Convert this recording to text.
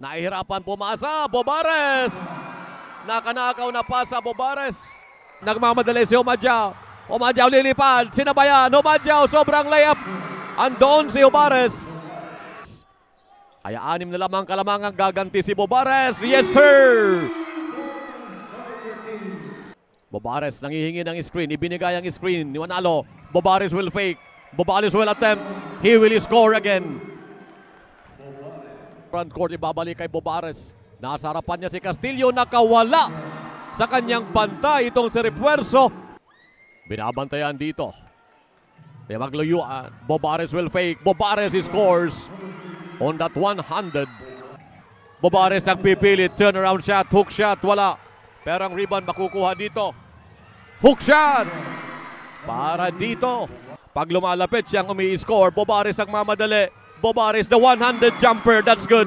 Nahihirapan pumasa, Bobares. Nakanakaw na pasa, Bobares. Nagmamadali si Omadjao. Omadjao lilipad, sinabayan, Omadjao, sobrang layup. Andon si Bobares. Kaya 6 na lamang kalamangang gaganti si Bobares. Yes, sir! Bobares nangihingi ng screen. Ibinigay ang screen ni Manalo. Bobares will fake. Bobares will attempt. He will score again. Front court ibabalik kay Bobares. Nasa harapan niya si Castillo. Nakawala sa kanyang banta itong si Refuerzo. Binabantayan dito. May magluyuan. Bobares will fake. Bobares scores on that one-handed. Bobares nagpipilit. Turnaround shot. Hook shot. Wala. Pero ang rebound makukuha dito. Hook shot! Para dito. Pag lumalapit siyang umi-score, Bobares ang mamadali. Bobares the one-handed jumper. That's good.